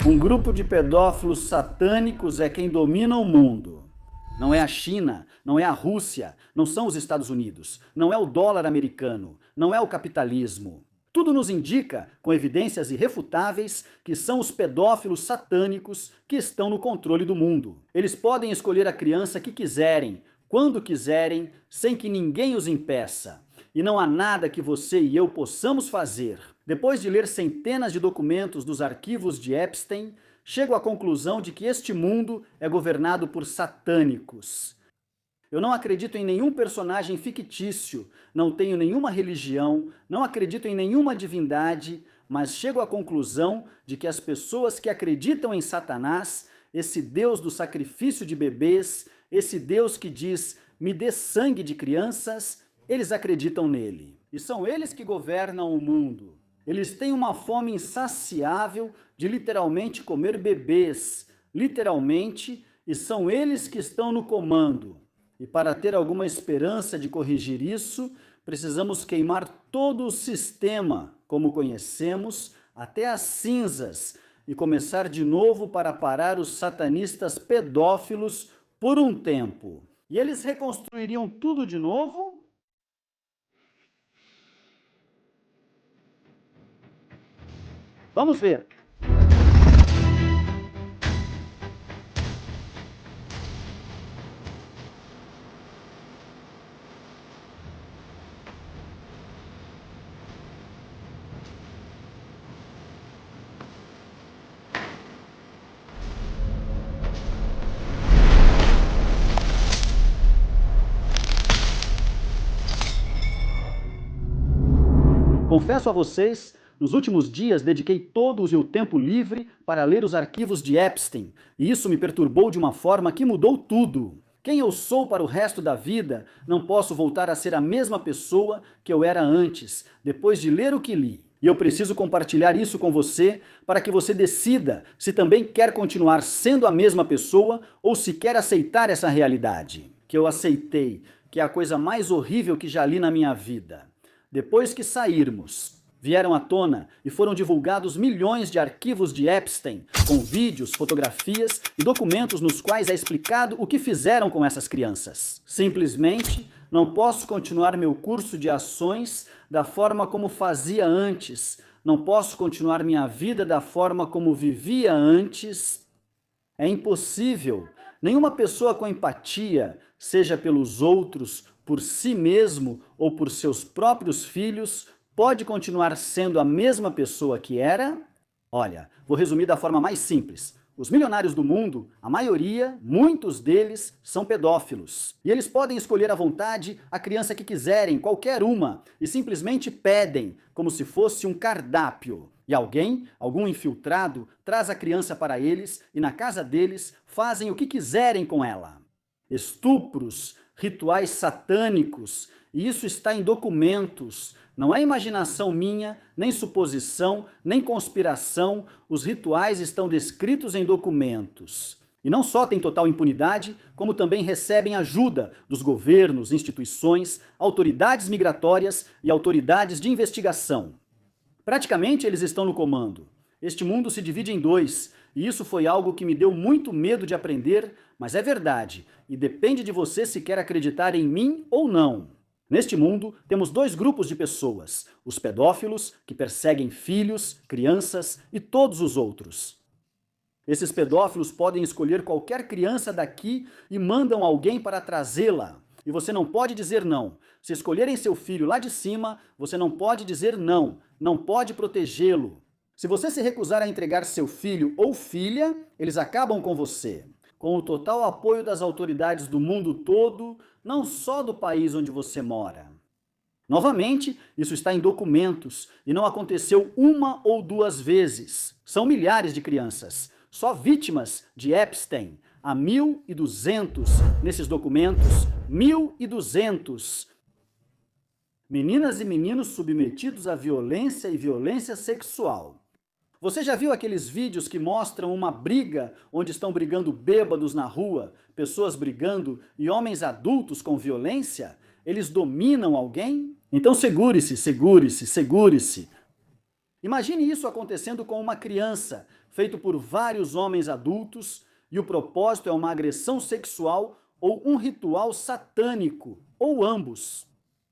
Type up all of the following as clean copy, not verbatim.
Um grupo de pedófilos satânicos é quem domina o mundo. Não é a China, não é a Rússia, não são os Estados Unidos, não é o dólar americano, não é o capitalismo. Tudo nos indica, com evidências irrefutáveis, que são os pedófilos satânicos que estão no controle do mundo. Eles podem escolher a criança que quiserem, quando quiserem, sem que ninguém os impeça. E não há nada que você e eu possamos fazer. Depois de ler centenas de documentos dos arquivos de Epstein, chego à conclusão de que este mundo é governado por satânicos. Eu não acredito em nenhum personagem fictício, não tenho nenhuma religião, não acredito em nenhuma divindade, mas chego à conclusão de que as pessoas que acreditam em Satanás, esse Deus do sacrifício de bebês, esse Deus que diz, me dê sangue de crianças, eles acreditam nele. E são eles que governam o mundo. Eles têm uma fome insaciável de literalmente comer bebês, literalmente, e são eles que estão no comando. E para ter alguma esperança de corrigir isso, precisamos queimar todo o sistema, como conhecemos, até as cinzas, e começar de novo para parar os satanistas pedófilos por um tempo. E eles reconstruiriam tudo de novo? Vamos ver. Confesso a vocês, nos últimos dias dediquei todo o meu tempo livre para ler os arquivos de Epstein, e isso me perturbou de uma forma que mudou tudo. Quem eu sou para o resto da vida, não posso voltar a ser a mesma pessoa que eu era antes, depois de ler o que li. E eu preciso compartilhar isso com você para que você decida se também quer continuar sendo a mesma pessoa ou se quer aceitar essa realidade. Que eu aceitei, que é a coisa mais horrível que já li na minha vida. Depois que sairmos, vieram à tona e foram divulgados milhões de arquivos de Epstein, com vídeos, fotografias e documentos nos quais é explicado o que fizeram com essas crianças. Simplesmente, não posso continuar meu curso de ações da forma como fazia antes, não posso continuar minha vida da forma como vivia antes. É impossível. Nenhuma pessoa com empatia, seja pelos outros, por si mesmo ou por seus próprios filhos, pode continuar sendo a mesma pessoa que era? Olha, vou resumir da forma mais simples. Os milionários do mundo, a maioria, muitos deles, são pedófilos. E eles podem escolher à vontade a criança que quiserem, qualquer uma, e simplesmente pedem, como se fosse um cardápio. E alguém, algum infiltrado, traz a criança para eles e na casa deles fazem o que quiserem com ela. Estupros, rituais satânicos, e isso está em documentos. Não é imaginação minha, nem suposição, nem conspiração, os rituais estão descritos em documentos. E não só têm total impunidade, como também recebem ajuda dos governos, instituições, autoridades migratórias e autoridades de investigação. Praticamente eles estão no comando. Este mundo se divide em dois, e isso foi algo que me deu muito medo de aprender, mas é verdade, e depende de você se quer acreditar em mim ou não. Neste mundo, temos dois grupos de pessoas, os pedófilos, que perseguem filhos, crianças e todos os outros. Esses pedófilos podem escolher qualquer criança daqui e mandam alguém para trazê-la. E você não pode dizer não. Se escolherem seu filho lá de cima, você não pode dizer não, não pode protegê-lo. Se você se recusar a entregar seu filho ou filha, eles acabam com você. Com o total apoio das autoridades do mundo todo, não só do país onde você mora. Novamente, isso está em documentos e não aconteceu uma ou duas vezes. São milhares de crianças, só vítimas de Epstein. Há 1.200 nesses documentos, 1.200. Meninas e meninos submetidos à violência e violência sexual. Você já viu aqueles vídeos que mostram uma briga, onde estão brigando bêbados na rua, pessoas brigando e homens adultos com violência? Eles dominam alguém? Então segure-se, segure-se, segure-se. Imagine isso acontecendo com uma criança, feito por vários homens adultos, e o propósito é uma agressão sexual ou um ritual satânico, ou ambos.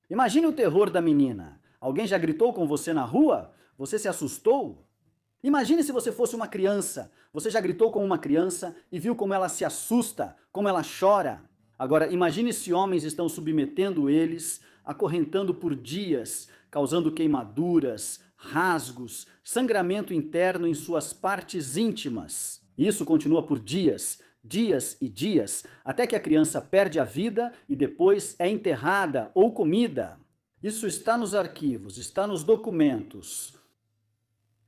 Imagine o terror da menina. Alguém já gritou com você na rua? Você se assustou? Imagine se você fosse uma criança. Você já gritou com uma criança e viu como ela se assusta, como ela chora. Agora, imagine se homens estão submetendo eles, acorrentando por dias, causando queimaduras, rasgos, sangramento interno em suas partes íntimas. Isso continua por dias, dias e dias, até que a criança perde a vida e depois é enterrada ou comida. Isso está nos arquivos, está nos documentos.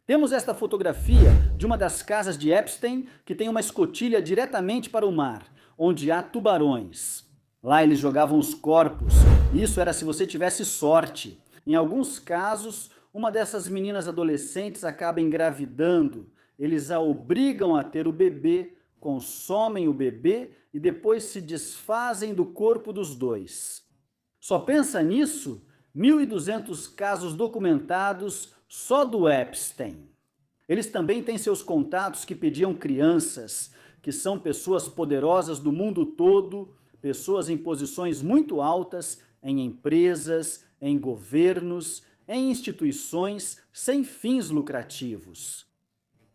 Temos esta fotografia de uma das casas de Epstein que tem uma escotilha diretamente para o mar, onde há tubarões. Lá eles jogavam os corpos, isso era se você tivesse sorte. Em alguns casos, uma dessas meninas adolescentes acaba engravidando. Eles a obrigam a ter o bebê, consomem o bebê e depois se desfazem do corpo dos dois. Só pensa nisso? 1.200 casos documentados só do Epstein. Eles também têm seus contatos que pediam crianças, que são pessoas poderosas do mundo todo, pessoas em posições muito altas, em empresas, em governos, em instituições sem fins lucrativos.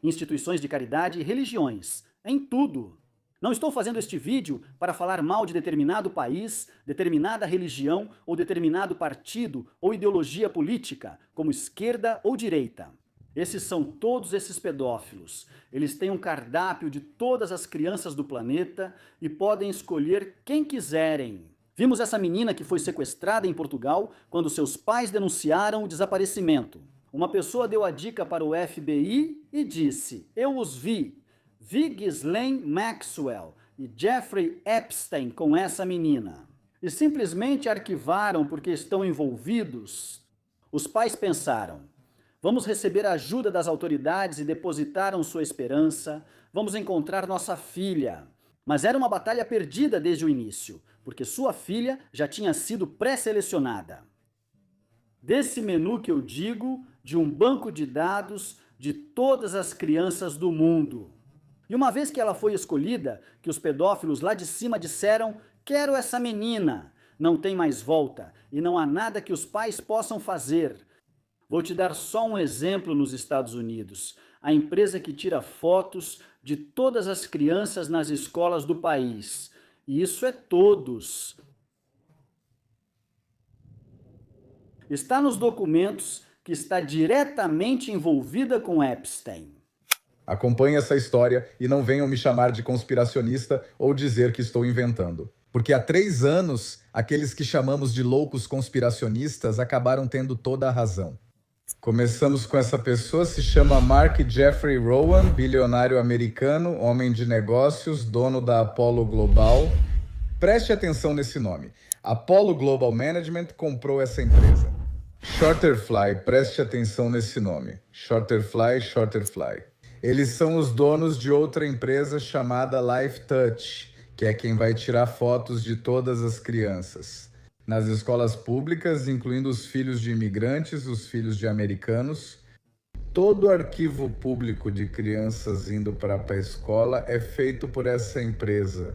Instituições de caridade e religiões, em tudo. Não estou fazendo este vídeo para falar mal de determinado país, determinada religião ou determinado partido ou ideologia política, como esquerda ou direita. Esses são todos esses pedófilos. Eles têm um cardápio de todas as crianças do planeta e podem escolher quem quiserem. Vimos essa menina que foi sequestrada em Portugal quando seus pais denunciaram o desaparecimento. Uma pessoa deu a dica para o FBI e disse: "Eu os vi. Vi Ghislaine Maxwell e Jeffrey Epstein com essa menina." E simplesmente arquivaram porque estão envolvidos. Os pais pensaram: vamos receber a ajuda das autoridades e depositaram sua esperança. Vamos encontrar nossa filha. Mas era uma batalha perdida desde o início, porque sua filha já tinha sido pré-selecionada. Desse menu que eu digo, de um banco de dados de todas as crianças do mundo. E uma vez que ela foi escolhida, que os pedófilos lá de cima disseram: "Quero essa menina", não tem mais volta e não há nada que os pais possam fazer. Vou te dar só um exemplo nos Estados Unidos. A empresa que tira fotos de todas as crianças nas escolas do país. E isso é todos. Está nos documentos que está diretamente envolvida com Epstein. Acompanhe essa história e não venham me chamar de conspiracionista ou dizer que estou inventando. Porque há 3 anos, aqueles que chamamos de loucos conspiracionistas acabaram tendo toda a razão. Começamos com essa pessoa, se chama Mark Jeffrey Rowan, bilionário americano, homem de negócios, dono da Apollo Global. Preste atenção nesse nome. Apollo Global Management comprou essa empresa. Shorterfly, preste atenção nesse nome. Shorterfly. Eles são os donos de outra empresa chamada LifeTouch, que é quem vai tirar fotos de todas as crianças. Nas escolas públicas, incluindo os filhos de imigrantes, os filhos de americanos. Todo arquivo público de crianças indo para a escola é feito por essa empresa.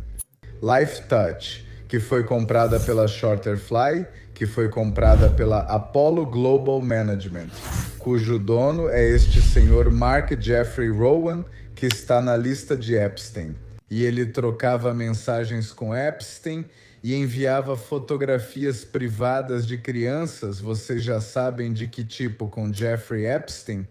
LifeTouch, que foi comprada pela Shorterfly, que foi comprada pela Apollo Global Management, cujo dono é este senhor Mark Jeffrey Rowan, que está na lista de Epstein. E ele trocava mensagens com Epstein e enviava fotografias privadas de crianças, vocês já sabem de que tipo, com Jeffrey Epstein?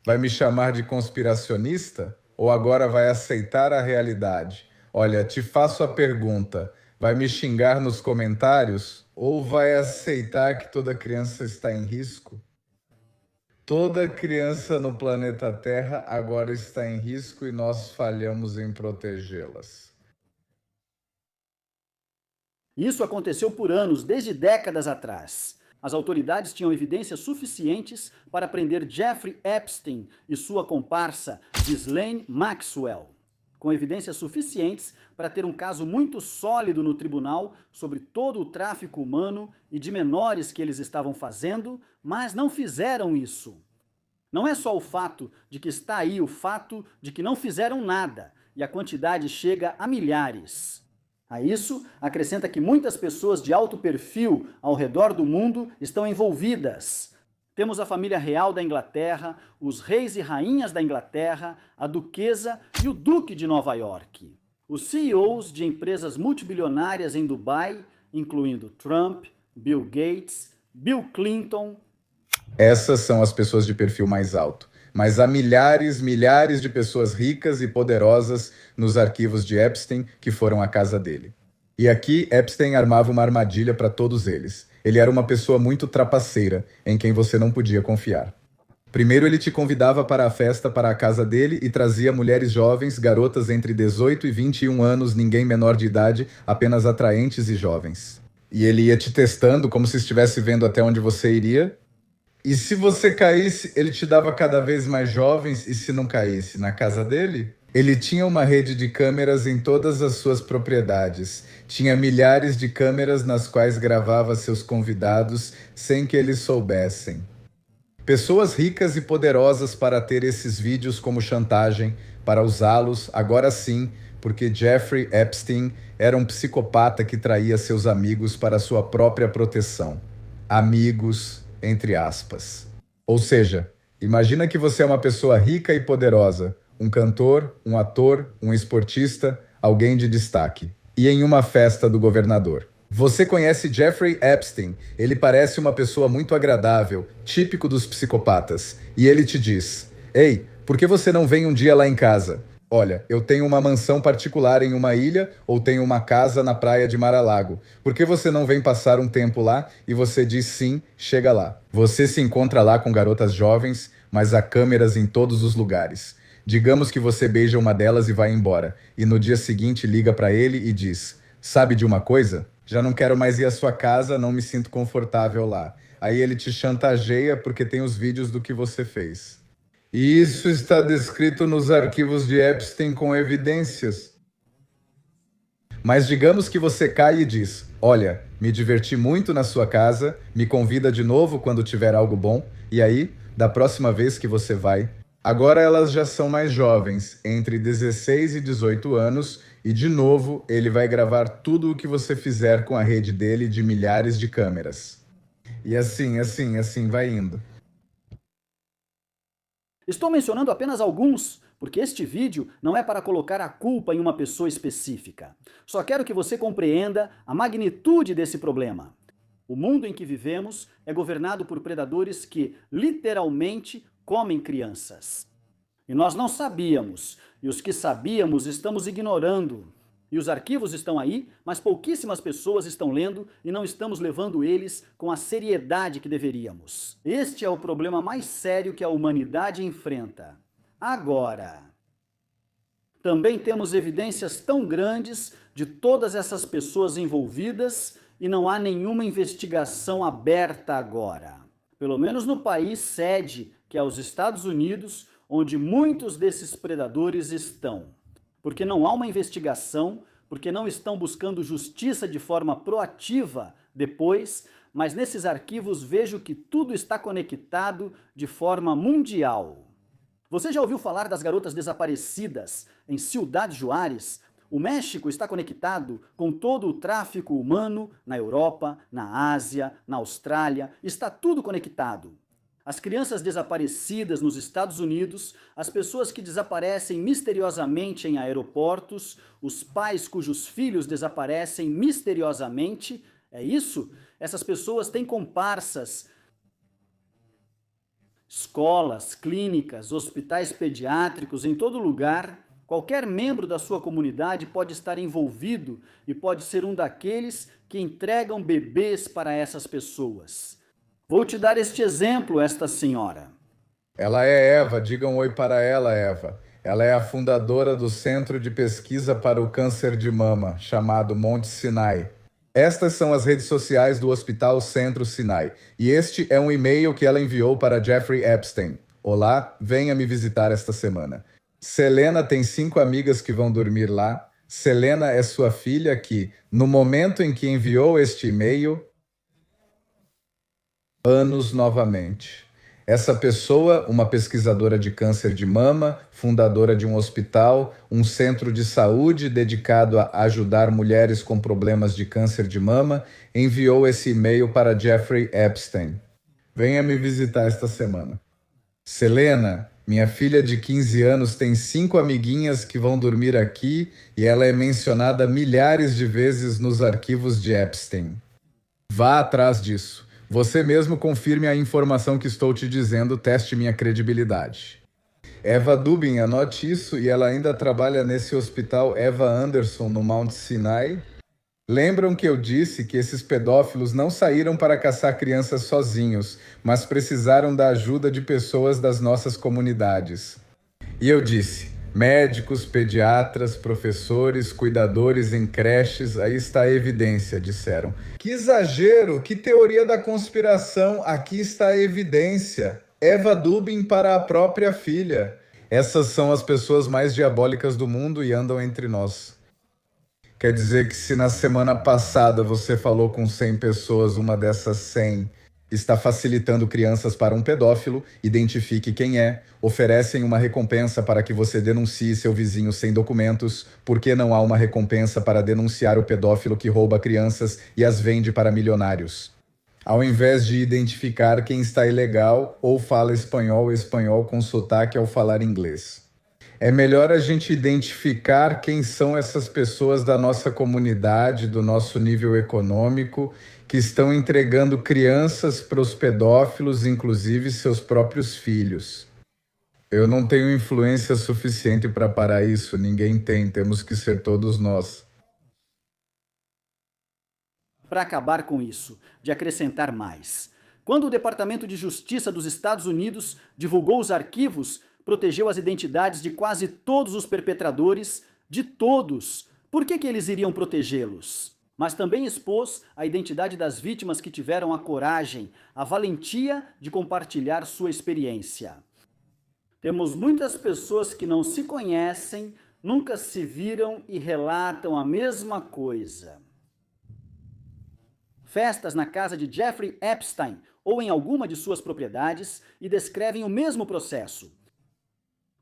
Vai me chamar de conspiracionista? Ou agora vai aceitar a realidade? Olha, te faço a pergunta. Vai me xingar nos comentários? Ou vai aceitar que toda criança está em risco? Toda criança no planeta Terra agora está em risco e nós falhamos em protegê-las. Isso aconteceu por anos, desde décadas atrás. As autoridades tinham evidências suficientes para prender Jeffrey Epstein e sua comparsa, Ghislaine Maxwell, com evidências suficientes para ter um caso muito sólido no tribunal sobre todo o tráfico humano e de menores que eles estavam fazendo, mas não fizeram isso. Não é só o fato de que está aí, o fato de que não fizeram nada, e a quantidade chega a milhares. A isso, acrescenta que muitas pessoas de alto perfil ao redor do mundo estão envolvidas. Temos a família real da Inglaterra, os reis e rainhas da Inglaterra, a duquesa e o duque de Nova York. Os CEOs de empresas multibilionárias em Dubai, incluindo Trump, Bill Gates, Bill Clinton. Essas são as pessoas de perfil mais alto. Mas há milhares de pessoas ricas e poderosas nos arquivos de Epstein que foram à casa dele. E aqui Epstein armava uma armadilha para todos eles. Ele era uma pessoa muito trapaceira, em quem você não podia confiar. Primeiro ele te convidava para a festa para a casa dele e trazia mulheres jovens, garotas entre 18 e 21 anos, ninguém menor de idade, apenas atraentes e jovens. E ele ia te testando como se estivesse vendo até onde você iria. E se você caísse, ele te dava cada vez mais jovens, e se não caísse na casa dele? Ele tinha uma rede de câmeras em todas as suas propriedades. Tinha milhares de câmeras nas quais gravava seus convidados sem que eles soubessem. Pessoas ricas e poderosas para ter esses vídeos como chantagem, para usá-los, agora sim, porque Jeffrey Epstein era um psicopata que traía seus amigos para sua própria proteção. Amigos, entre aspas. Ou seja, imagina que você é uma pessoa rica e poderosa, um cantor, um ator, um esportista, alguém de destaque, e em uma festa do governador. Você conhece Jeffrey Epstein, ele parece uma pessoa muito agradável, típico dos psicopatas, e ele te diz: "Ei, por que você não vem um dia lá em casa? Olha, eu tenho uma mansão particular em uma ilha ou tenho uma casa na praia de Mar-a-Lago. Por que você não vem passar um tempo lá?" E você diz sim, chega lá. Você se encontra lá com garotas jovens, mas há câmeras em todos os lugares. Digamos que você beija uma delas e vai embora, e no dia seguinte liga para ele e diz: "Sabe de uma coisa? Já não quero mais ir à sua casa, não me sinto confortável lá." Aí ele te chantageia porque tem os vídeos do que você fez. E isso está descrito nos arquivos de Epstein com evidências. Mas digamos que você cai e diz: "Olha, me diverti muito na sua casa, me convida de novo quando tiver algo bom." E aí, da próxima vez que você vai, agora elas já são mais jovens, entre 16 e 18 anos, e de novo ele vai gravar tudo o que você fizer com a rede dele de milhares de câmeras. E assim vai indo. Estou mencionando apenas alguns, porque este vídeo não é para colocar a culpa em uma pessoa específica. Só quero que você compreenda a magnitude desse problema. O mundo em que vivemos é governado por predadores que, literalmente, comem crianças. E nós não sabíamos, e os que sabíamos estamos ignorando. E os arquivos estão aí, mas pouquíssimas pessoas estão lendo e não estamos levando eles com a seriedade que deveríamos. Este é o problema mais sério que a humanidade enfrenta. Agora, também temos evidências tão grandes de todas essas pessoas envolvidas e não há nenhuma investigação aberta agora. Pelo menos no país sede, que é os Estados Unidos, onde muitos desses predadores estão. Porque não há uma investigação, porque não estão buscando justiça de forma proativa depois, mas nesses arquivos vejo que tudo está conectado de forma mundial. Você já ouviu falar das garotas desaparecidas em Ciudad Juárez? O México está conectado com todo o tráfico humano na Europa, na Ásia, na Austrália, está tudo conectado. As crianças desaparecidas nos Estados Unidos, as pessoas que desaparecem misteriosamente em aeroportos, os pais cujos filhos desaparecem misteriosamente, é isso? Essas pessoas têm comparsas. Escolas, clínicas, hospitais pediátricos, em todo lugar, qualquer membro da sua comunidade pode estar envolvido e pode ser um daqueles que entregam bebês para essas pessoas. Vou te dar este exemplo, esta senhora. Ela é Eva, digam oi para ela, Eva. Ela é a fundadora do Centro de Pesquisa para o Câncer de Mama, chamado Monte Sinai. Estas são as redes sociais do Hospital Centro Sinai. E este é um e-mail que ela enviou para Jeffrey Epstein. Olá, venha me visitar esta semana. Selena tem 5 amigas que vão dormir lá. Selena é sua filha que, no momento em que enviou este e-mail, anos novamente. Essa pessoa, uma pesquisadora de câncer de mama, fundadora de um hospital, um centro de saúde dedicado a ajudar mulheres com problemas de câncer de mama, enviou esse e-mail para Jeffrey Epstein. Venha me visitar esta semana. Selena, minha filha de 15 anos tem 5 amiguinhas que vão dormir aqui e ela é mencionada milhares de vezes nos arquivos de Epstein. Vá atrás disso. Você mesmo confirme a informação que estou te dizendo, teste minha credibilidade. Eva Dubin, anote isso, e ela ainda trabalha nesse hospital Eva Anderson, no Mount Sinai. Lembram que eu disse que esses pedófilos não saíram para caçar crianças sozinhos, mas precisaram da ajuda de pessoas das nossas comunidades. E eu disse, médicos, pediatras, professores, cuidadores em creches, aí está a evidência, disseram. Que exagero, que teoria da conspiração, aqui está a evidência. Eva Dubin para a própria filha. Essas são as pessoas mais diabólicas do mundo e andam entre nós. Quer dizer que se na semana passada você falou com 100 pessoas, uma dessas 100 está facilitando crianças para um pedófilo, identifique quem é, oferecem uma recompensa para que você denuncie seu vizinho sem documentos, porque não há uma recompensa para denunciar o pedófilo que rouba crianças e as vende para milionários. Ao invés de identificar quem está ilegal ou fala espanhol com sotaque ao falar inglês. É melhor a gente identificar quem são essas pessoas da nossa comunidade, do nosso nível econômico, que estão entregando crianças para os pedófilos, inclusive seus próprios filhos. Eu não tenho influência suficiente para parar isso, ninguém tem, temos que ser todos nós. Para acabar com isso, de acrescentar mais. Quando o Departamento de Justiça dos Estados Unidos divulgou os arquivos, protegeu as identidades de quase todos os perpetradores, de todos. Por que eles iriam protegê-los? Mas também expôs a identidade das vítimas que tiveram a coragem, a valentia de compartilhar sua experiência. Temos muitas pessoas que não se conhecem, nunca se viram e relatam a mesma coisa. Festas na casa de Jeffrey Epstein ou em alguma de suas propriedades e descrevem o mesmo processo.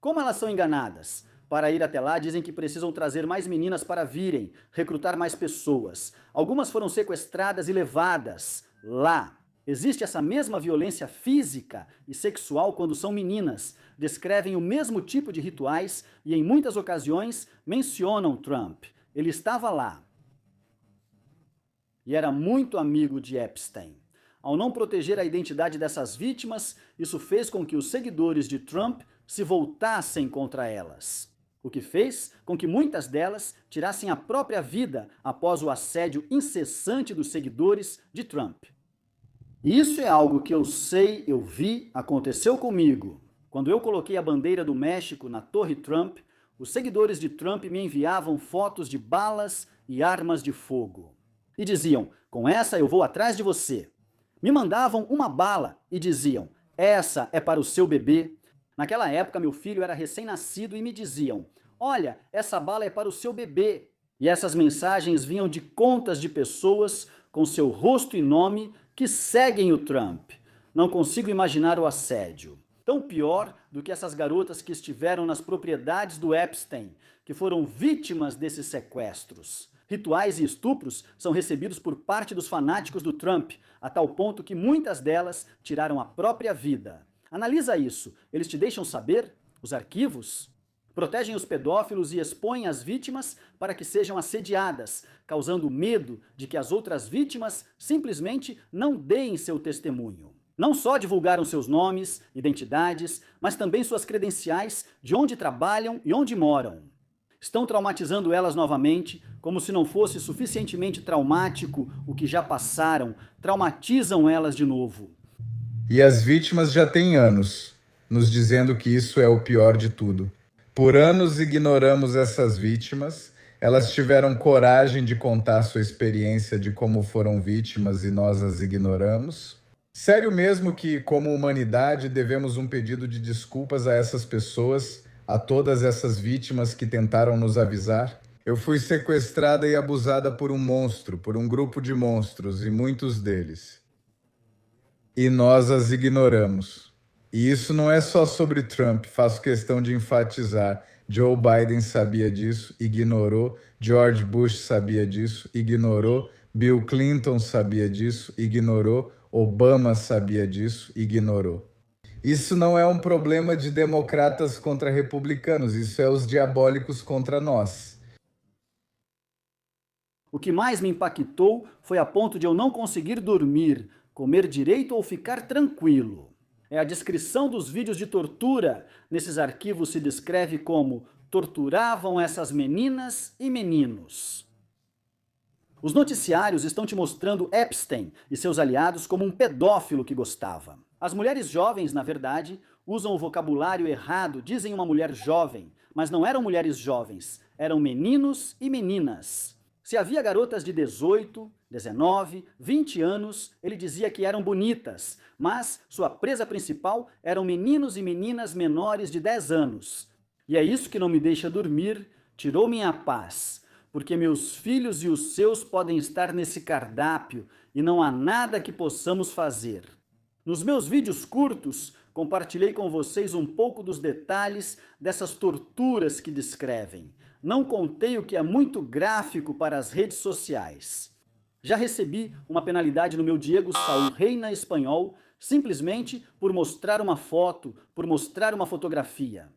Como elas são enganadas? Para ir até lá, dizem que precisam trazer mais meninas para virem, recrutar mais pessoas. Algumas foram sequestradas e levadas lá. Existe essa mesma violência física e sexual quando são meninas. Descrevem o mesmo tipo de rituais e, em muitas ocasiões, mencionam Trump. Ele estava lá. E era muito amigo de Epstein. Ao não proteger a identidade dessas vítimas, isso fez com que os seguidores de Trump se voltassem contra elas, o que fez com que muitas delas tirassem a própria vida após o assédio incessante dos seguidores de Trump. Isso é algo que eu sei, eu vi, aconteceu comigo. Quando eu coloquei a bandeira do México na Torre Trump, os seguidores de Trump me enviavam fotos de balas e armas de fogo. E diziam, com essa eu vou atrás de você. Me mandavam uma bala e diziam, essa é para o seu bebê. Naquela época, meu filho era recém-nascido e me diziam, olha, essa bala é para o seu bebê. E essas mensagens vinham de contas de pessoas com seu rosto e nome que seguem o Trump. Não consigo imaginar o assédio. Tão pior do que essas garotas que estiveram nas propriedades do Epstein, que foram vítimas desses sequestros. Rituais e estupros são recebidos por parte dos fanáticos do Trump, a tal ponto que muitas delas tiraram a própria vida. Analisa isso. Eles te deixam saber? Os arquivos? Protegem os pedófilos e expõem as vítimas para que sejam assediadas, causando medo de que as outras vítimas simplesmente não deem seu testemunho. Não só divulgaram seus nomes, identidades, mas também suas credenciais de onde trabalham e onde moram. Estão traumatizando elas novamente, como se não fosse suficientemente traumático o que já passaram, traumatizam elas de novo. E as vítimas já têm anos, nos dizendo que isso é o pior de tudo. Por anos ignoramos essas vítimas, elas tiveram coragem de contar sua experiência de como foram vítimas e nós as ignoramos. Sério mesmo que, como humanidade, devemos um pedido de desculpas a essas pessoas, a todas essas vítimas que tentaram nos avisar? Eu fui sequestrada e abusada por um monstro, por um grupo de monstros, e muitos deles. E nós as ignoramos. E isso não é só sobre Trump, faço questão de enfatizar. Joe Biden sabia disso, ignorou. George Bush sabia disso, ignorou. Bill Clinton sabia disso, ignorou. Obama sabia disso, ignorou. Isso não é um problema de democratas contra republicanos, isso é os diabólicos contra nós. O que mais me impactou foi a ponto de eu não conseguir dormir, comer direito ou ficar tranquilo. É a descrição dos vídeos de tortura. Nesses arquivos se descreve como torturavam essas meninas e meninos. Os noticiários estão te mostrando Epstein e seus aliados como um pedófilo que gostava. As mulheres jovens, na verdade, usam o vocabulário errado, dizem uma mulher jovem, mas não eram mulheres jovens, eram meninos e meninas. Se havia garotas de 18, 19, 20 anos, ele dizia que eram bonitas, mas sua presa principal eram meninos e meninas menores de 10 anos. E é isso que não me deixa dormir, tirou minha paz, porque meus filhos e os seus podem estar nesse cardápio e não há nada que possamos fazer. Nos meus vídeos curtos, compartilhei com vocês um pouco dos detalhes dessas torturas que descrevem. Não contei o que é muito gráfico para as redes sociais. Já recebi uma penalidade no meu Diego Saul Reina espanhol, simplesmente por mostrar uma foto, por mostrar uma fotografia.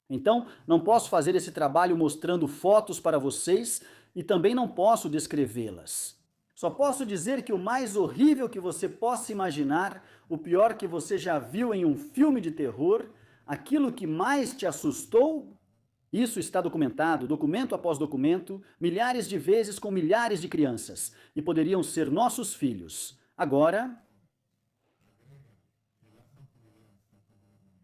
Então, não posso fazer esse trabalho mostrando fotos para vocês e também não posso descrevê-las. Só posso dizer que o mais horrível que você possa imaginar, o pior que você já viu em um filme de terror, aquilo que mais te assustou, isso está documentado, documento após documento, milhares de vezes com milhares de crianças, e poderiam ser nossos filhos. Agora,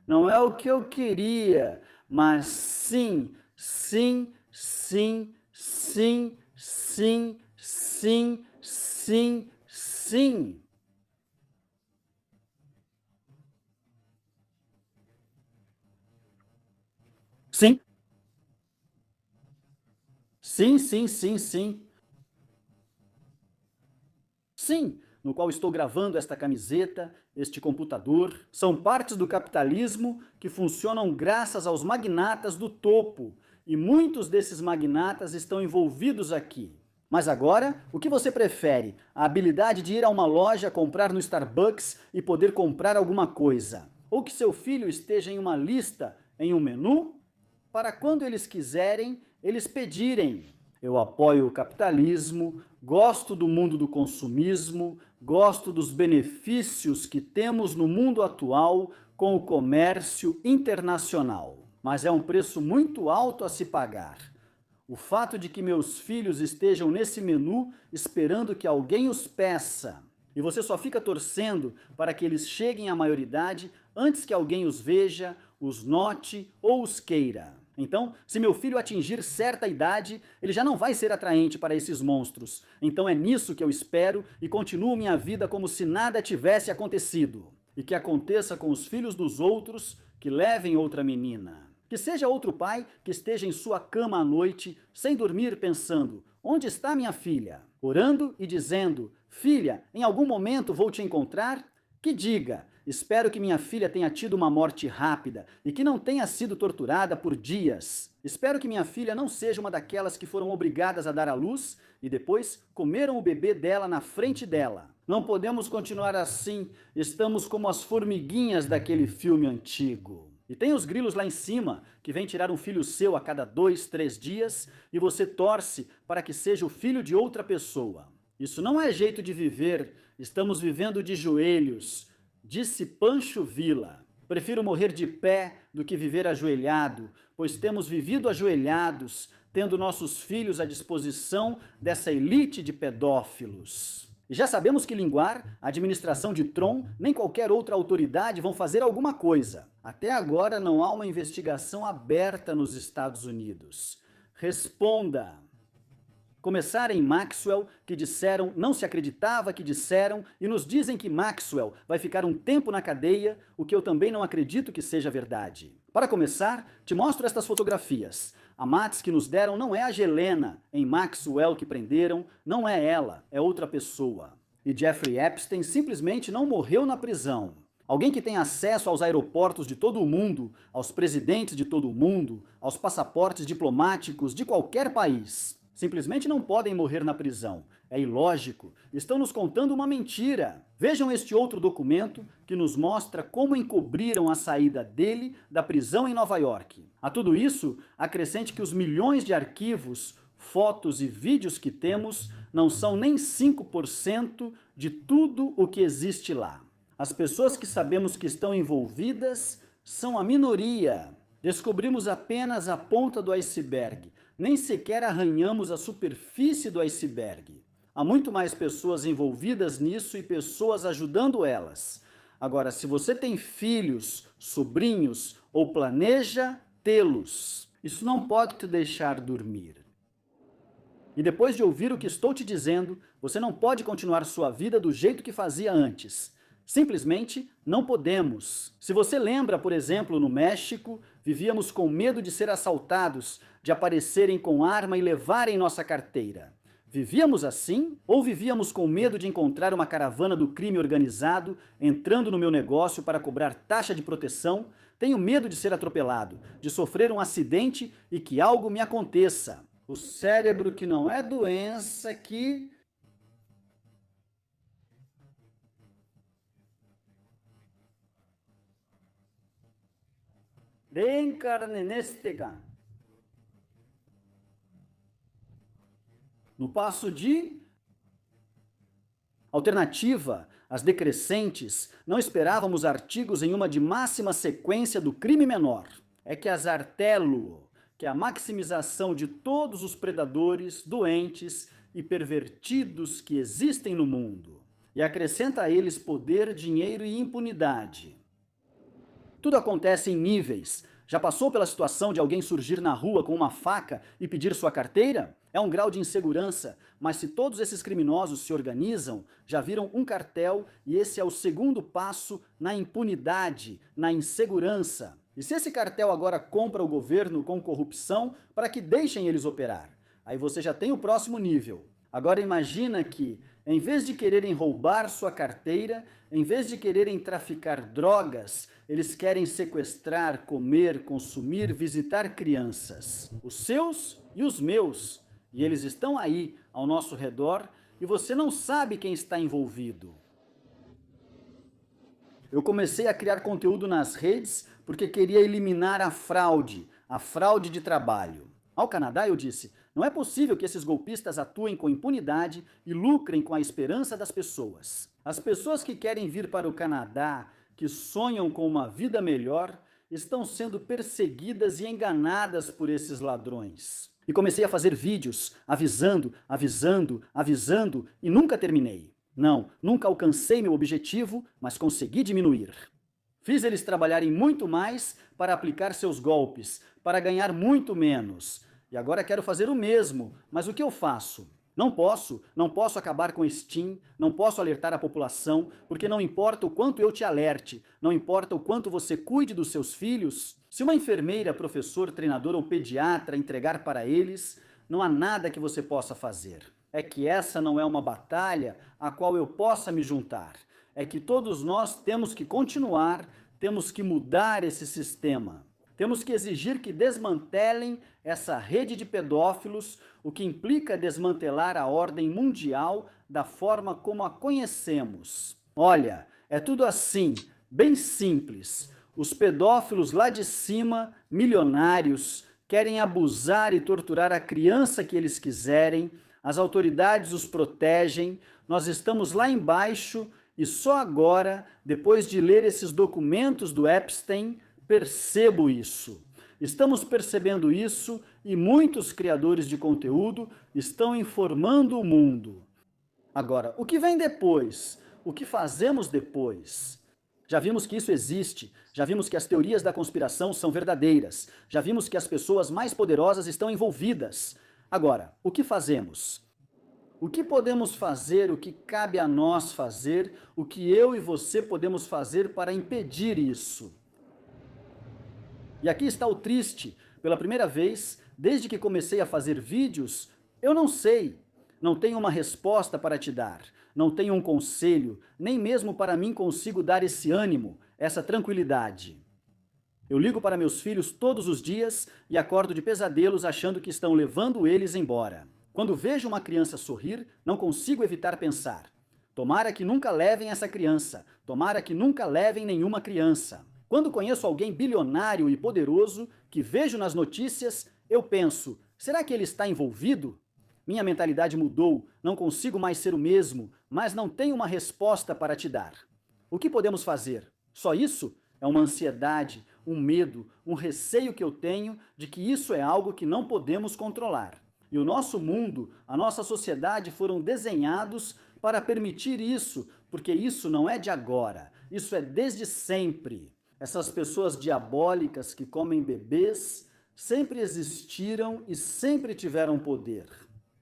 não é o que eu queria, mas sim, sim, sim, sim, sim, sim, sim, sim. Sim, sim, sim, sim, sim. Sim, no qual estou gravando esta camiseta, este computador, são partes do capitalismo que funcionam graças aos magnatas do topo, e muitos desses magnatas estão envolvidos aqui. Mas agora, o que você prefere? A habilidade de ir a uma loja, comprar no Starbucks e poder comprar alguma coisa? Ou que seu filho esteja em uma lista, em um menu? Para quando eles quiserem, eles pedirem. Eu apoio o capitalismo, gosto do mundo do consumismo, gosto dos benefícios que temos no mundo atual com o comércio internacional. Mas é um preço muito alto a se pagar. O fato de que meus filhos estejam nesse menu esperando que alguém os peça, e você só fica torcendo para que eles cheguem à maioridade antes que alguém os veja, os note ou os queira. Então, se meu filho atingir certa idade, ele já não vai ser atraente para esses monstros. Então é nisso que eu espero e continuo minha vida como se nada tivesse acontecido. E que aconteça com os filhos dos outros que levem outra menina. Que seja outro pai que esteja em sua cama à noite, sem dormir, pensando: onde está minha filha? Orando e dizendo: filha, em algum momento vou te encontrar? Que diga: espero que minha filha tenha tido uma morte rápida e que não tenha sido torturada por dias. Espero que minha filha não seja uma daquelas que foram obrigadas a dar à luz e depois comeram o bebê dela na frente dela. Não podemos continuar assim, estamos como as formiguinhas daquele filme antigo. E tem os grilos lá em cima, que vêm tirar um filho seu a cada 2, 3 dias, e você torce para que seja o filho de outra pessoa. Isso não é jeito de viver, estamos vivendo de joelhos, disse Pancho Villa. Prefiro morrer de pé do que viver ajoelhado, pois temos vivido ajoelhados, tendo nossos filhos à disposição dessa elite de pedófilos. E já sabemos que linguar, a administração de Trump, nem qualquer outra autoridade vão fazer alguma coisa. Até agora não há uma investigação aberta nos Estados Unidos. Responda! Começaram em Maxwell, que disseram, não se acreditava que disseram, e nos dizem que Maxwell vai ficar um tempo na cadeia, o que eu também não acredito que seja verdade. Para começar, te mostro estas fotografias. A Matis que nos deram não é a Gelena, em Maxwell que prenderam, não é ela, é outra pessoa. E Jeffrey Epstein simplesmente não morreu na prisão. Alguém que tem acesso aos aeroportos de todo o mundo, aos presidentes de todo o mundo, aos passaportes diplomáticos de qualquer país. Simplesmente não podem morrer na prisão. É ilógico. Estão nos contando uma mentira. Vejam este outro documento que nos mostra como encobriram a saída dele da prisão em Nova York. A tudo isso, acrescente que os milhões de arquivos, fotos e vídeos que temos não são nem 5% de tudo o que existe lá. As pessoas que sabemos que estão envolvidas são a minoria. Descobrimos apenas a ponta do iceberg. Nem sequer arranhamos a superfície do iceberg. Há muito mais pessoas envolvidas nisso e pessoas ajudando elas. Agora, se você tem filhos, sobrinhos ou planeja tê-los, isso não pode te deixar dormir. E depois de ouvir o que estou te dizendo, você não pode continuar sua vida do jeito que fazia antes. Simplesmente não podemos. Se você lembra, por exemplo, no México, vivíamos com medo de ser assaltados, de aparecerem com arma e levarem nossa carteira. Vivíamos assim? Ou vivíamos com medo de encontrar uma caravana do crime organizado entrando no meu negócio para cobrar taxa de proteção? Tenho medo de ser atropelado, de sofrer um acidente e que algo me aconteça. O cérebro que não é doença que... Reencarnenestega. No passo de alternativa, as decrescentes, não esperávamos artigos em uma de máxima sequência do crime menor. É que as artelo, que é a maximização de todos os predadores, doentes e pervertidos que existem no mundo. E acrescenta a eles poder, dinheiro e impunidade. Tudo acontece em níveis. Já passou pela situação de alguém surgir na rua com uma faca e pedir sua carteira? É um grau de insegurança, mas se todos esses criminosos se organizam, já viram um cartel e esse é o segundo passo na impunidade, na insegurança. E se esse cartel agora compra o governo com corrupção para que deixem eles operar? Aí você já tem o próximo nível. Agora imagina que, em vez de quererem roubar sua carteira, em vez de quererem traficar drogas, eles querem sequestrar, comer, consumir, visitar crianças. Os seus e os meus. E eles estão aí, ao nosso redor, e você não sabe quem está envolvido. Eu comecei a criar conteúdo nas redes porque queria eliminar a fraude de trabalho. Ao Canadá eu disse, não é possível que esses golpistas atuem com impunidade e lucrem com a esperança das pessoas. As pessoas que querem vir para o Canadá, que sonham com uma vida melhor, estão sendo perseguidas e enganadas por esses ladrões. E comecei a fazer vídeos, avisando e nunca terminei. Não, nunca alcancei meu objetivo, mas consegui diminuir. Fiz eles trabalharem muito mais para aplicar seus golpes, para ganhar muito menos. E agora quero fazer o mesmo, mas o que eu faço? Não posso acabar com Steam, não posso alertar a população, porque não importa o quanto eu te alerte, não importa o quanto você cuide dos seus filhos, se uma enfermeira, professor, treinador ou pediatra entregar para eles, não há nada que você possa fazer. É que essa não é uma batalha a qual eu possa me juntar. É que todos nós temos que continuar, temos que mudar esse sistema. Temos que exigir que desmantelem essa rede de pedófilos, o que implica desmantelar a ordem mundial da forma como a conhecemos. Olha, é tudo assim, bem simples. Os pedófilos lá de cima, milionários, querem abusar e torturar a criança que eles quiserem, as autoridades os protegem, nós estamos lá embaixo e só agora, depois de ler esses documentos do Epstein, percebo isso. Estamos percebendo isso e muitos criadores de conteúdo estão informando o mundo. Agora, o que vem depois? O que fazemos depois? Já vimos que isso existe, já vimos que as teorias da conspiração são verdadeiras, já vimos que as pessoas mais poderosas estão envolvidas. Agora, o que fazemos? O que podemos fazer, o que cabe a nós fazer, o que eu e você podemos fazer para impedir isso? E aqui está o triste. Pela primeira vez, desde que comecei a fazer vídeos, eu não sei. Não tenho uma resposta para te dar. não tenho um conselho, nem mesmo para mim consigo dar esse ânimo, essa tranquilidade. Eu ligo para meus filhos todos os dias e acordo de pesadelos achando que estão levando eles embora. Quando vejo uma criança sorrir, não consigo evitar pensar: tomara que nunca levem essa criança, tomara que nunca levem nenhuma criança. Quando conheço alguém bilionário e poderoso, que vejo nas notícias, eu penso: será que ele está envolvido? Minha mentalidade mudou, não consigo mais ser o mesmo, mas não tenho uma resposta para te dar. O que podemos fazer? Só isso? É uma ansiedade, um medo, um receio que eu tenho de que isso é algo que não podemos controlar. E o nosso mundo, a nossa sociedade foram desenhados para permitir isso, porque isso não é de agora, isso é desde sempre. Essas pessoas diabólicas que comem bebês sempre existiram e sempre tiveram poder.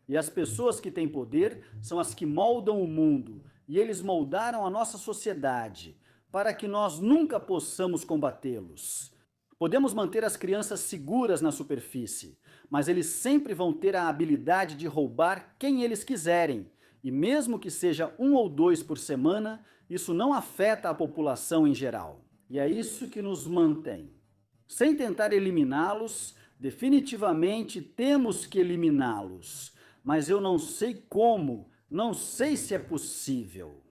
E as pessoas que têm poder são as que moldam o mundo, e eles moldaram a nossa sociedade, para que nós nunca possamos combatê-los. Podemos manter as crianças seguras na superfície, mas eles sempre vão ter a habilidade de roubar quem eles quiserem, e mesmo que seja 1 ou 2 por semana, isso não afeta a população em geral. E é isso que nos mantém. Sem tentar eliminá-los, definitivamente temos que eliminá-los. Mas eu não sei como, não sei se é possível.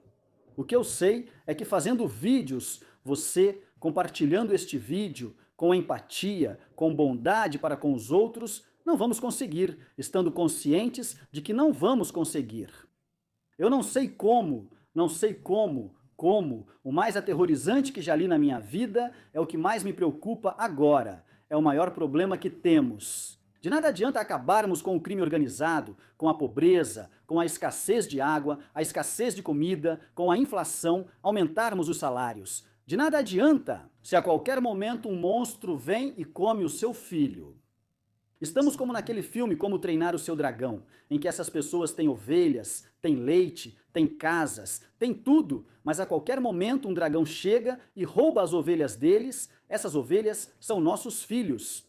O que eu sei é que fazendo vídeos, você compartilhando este vídeo com empatia, com bondade para com os outros, não vamos conseguir, estando conscientes de que não vamos conseguir. Eu não sei como, o mais aterrorizante que já li na minha vida é o que mais me preocupa agora, é o maior problema que temos. De nada adianta acabarmos com o crime organizado, com a pobreza, com a escassez de água, a escassez de comida, com a inflação, aumentarmos os salários. De nada adianta se a qualquer momento um monstro vem e come o seu filho. Estamos como naquele filme Como Treinar o Seu Dragão, em que essas pessoas têm ovelhas, têm leite, têm casas, têm tudo, mas a qualquer momento um dragão chega e rouba as ovelhas deles. Essas ovelhas são nossos filhos.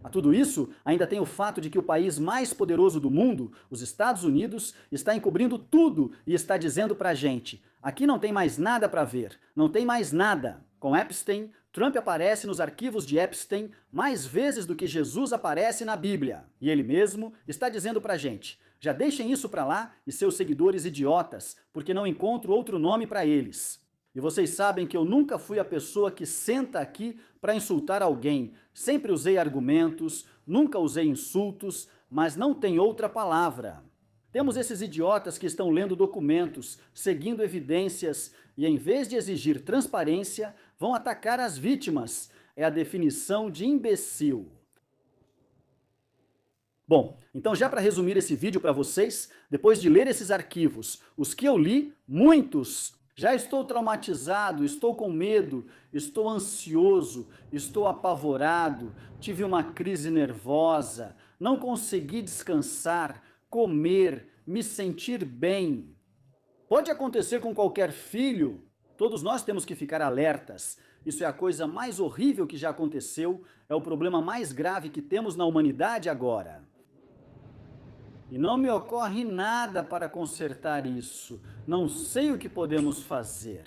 A tudo isso, ainda tem o fato de que o país mais poderoso do mundo, os Estados Unidos, está encobrindo tudo e está dizendo pra gente: aqui não tem mais nada para ver, não tem mais nada. Com Epstein, Trump aparece nos arquivos de Epstein mais vezes do que Jesus aparece na Bíblia. E ele mesmo está dizendo pra gente: já deixem isso pra lá e seus seguidores idiotas, porque não encontro outro nome para eles. E vocês sabem que eu nunca fui a pessoa que senta aqui para insultar alguém. Sempre usei argumentos, nunca usei insultos, mas não tem outra palavra. Temos esses idiotas que estão lendo documentos, seguindo evidências, e em vez de exigir transparência, vão atacar as vítimas. É a definição de imbecil. Bom, então já para resumir esse vídeo para vocês, depois de ler esses arquivos, os que eu li, muitos, já estou traumatizado, estou com medo, estou ansioso, estou apavorado, tive uma crise nervosa, não consegui descansar, comer, me sentir bem. Pode acontecer com qualquer filho, todos nós temos que ficar alertas. Isso é a coisa mais horrível que já aconteceu, é o problema mais grave que temos na humanidade agora. E não me ocorre nada para consertar isso. Não sei o que podemos fazer.